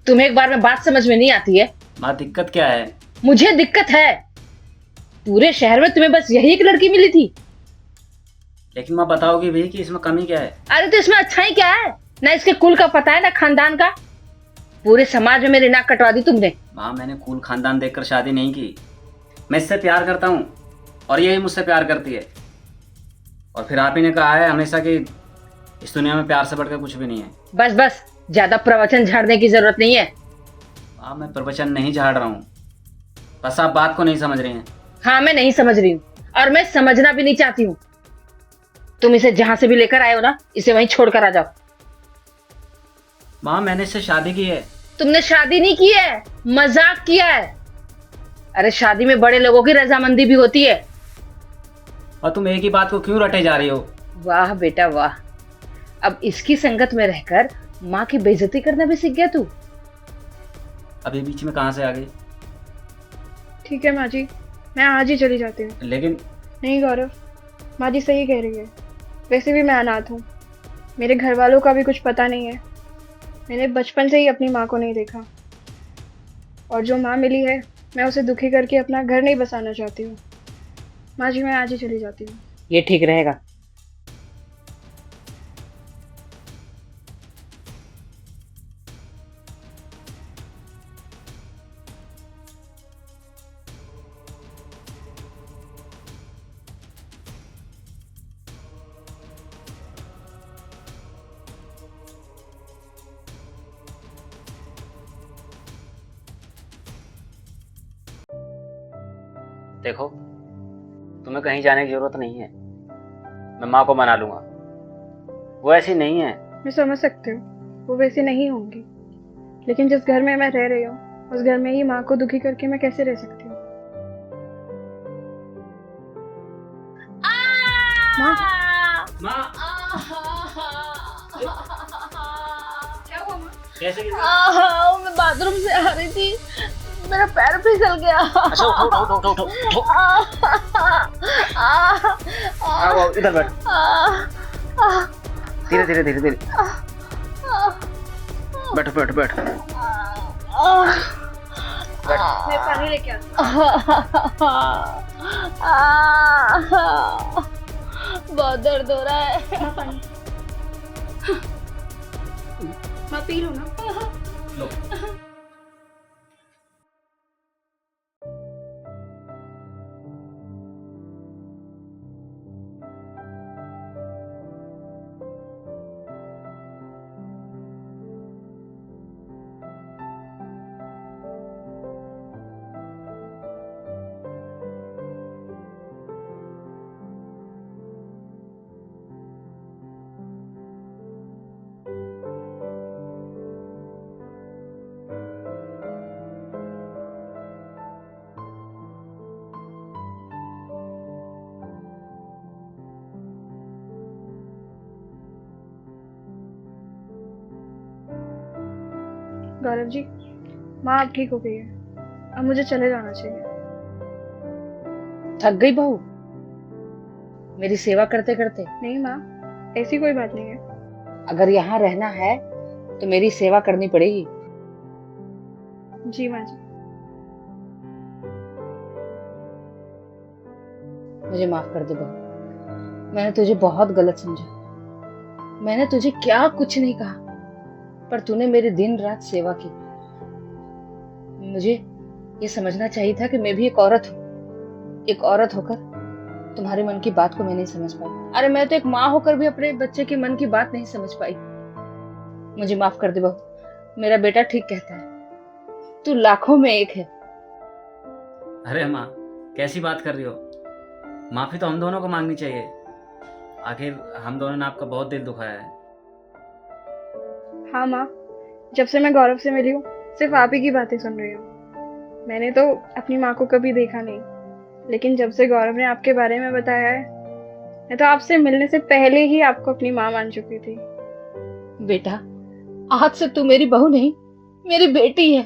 तुम्हें एक बार में बात समझ में नहीं आती है? माँ दिक्कत क्या है? मुझे दिक्कत है। पूरे शहर में तुम्हें बस यही एक लड़की मिली थी। लेकिन माँ बताओगी भी कि इसमें कमी क्या है? अरे तो इसमें अच्छा ही क्या है? ना इसके कुल का पता है ना खानदान का। पूरे समाज में मेरी नाक कटवा दी तुमने। माँ मैंने कुल खानदान देखकर शादी नहीं की। मैं इससे प्यार करता हूँ और यही मुझसे प्यार करती है। और फिर आप ही ने कहा है हमेशा कि इस दुनिया में प्यार से बढ़कर कुछ भी नहीं है। बस बस, ज्यादा प्रवचन झाड़ने की जरूरत नहीं है। माँ मैं प्रवचन नहीं झाड़ रहा हूँ, बस आप बात को नहीं समझ रही हैं। हाँ, मैं नहीं समझ रही हूँ और मैं समझना भी नहीं चाहती हूँ। तुम इसे जहां से भी लेकर आए हो ना, इसे वहीं छोड़कर आ जाओ। माँ मैंने इससे शादी की है। तुमने शादी नहीं की है, मजाक किया है। अरे शादी में बड़े लोगों की रजामंदी भी होती है। और तुम एक ही बात को क्यों रटे जा रही हो? वाह बेटा वाह, अब इसकी संगत में रहकर माँ की बेइज्जती करना भी सीख गया तू। अभी बीच में कहाँ से आ गई? ठीक है माँ जी, मैं आज ही चली जाती हूँ। लेकिन नहीं गौरव, माँ जी सही कह रही है। वैसे भी मैं अनाथ हूँ, मेरे घर वालों का भी कुछ पता नहीं है। मैंने बचपन से ही अपनी माँ को नहीं देखा, और जो माँ मिली है मैं उसे दुखी करके अपना घर नहीं बसाना चाहती हूँ। माँ जी मैं आज ही चली जाती हूँ। ये ठीक रहेगा। देखो, तुम्हें कहीं जाने की जरूरत नहीं है। मैं माँ को मना लूंगा, वो ऐसी नहीं है। मैं समझ सकती हूँ वो वैसे नहीं होंगी, लेकिन जिस घर में मैं रह रही हूँ उस घर में ही माँ को दुखी करके मैं कैसे रह सकती हूँ। माँ माँ क्या हुआ माँ? कैसे? मैं बाथरूम से आ रही थी, मेरा पैर फिसल गया। अच्छा उठो उठो उठो उठो उठो। आओ इधर बैठ। धीरे धीरे धीरे धीरे बैठो बैठो बैठो। मैं पानी लेके आती बहुत दर्द हो रहा है। हूँ। माँ पी लो ना। लो। गौरव जी, माँ अब ठीक हो गई है, अब मुझे चले जाना चाहिए। थक गई बहू मेरी सेवा करते करते? नहीं माँ, ऐसी कोई बात नहीं है। अगर यहाँ रहना है तो मेरी सेवा करनी पड़ेगी। जी माँ जी। मुझे माफ कर दे बहू, मैंने तुझे बहुत गलत समझा। मैंने तुझे क्या कुछ नहीं कहा, पर तूने मेरी दिन रात सेवा की। मुझे ये समझना चाहिए था कि मैं भी एक औरत हूँ। एक औरत होकर तुम्हारे मन की बात को मैं नहीं समझ पाई। अरे मैं तो एक माँ होकर भी अपने बच्चे के मन की बात नहीं समझ पाई। मुझे माफ कर दे बहू, मेरा बेटा ठीक कहता है, तू लाखों में एक है। अरे माँ कैसी बात कर रही हो? माफी तो हम दोनों को मांगनी चाहिए। आखिर हम दोनों ने आपका बहुत दिल दुखाया है। हाँ माँ, जब से मैं गौरव से मिली हूँ सिर्फ आप ही की बातें सुन रही हूँ। मैंने तो अपनी माँ को कभी देखा नहीं, लेकिन जब से गौरव ने आपके बारे में बताया है, मैं तो आपसे मिलने से पहले ही आपको अपनी माँ मान चुकी थी। बेटा, आज से तू मेरी बहू नहीं, मेरी बेटी है।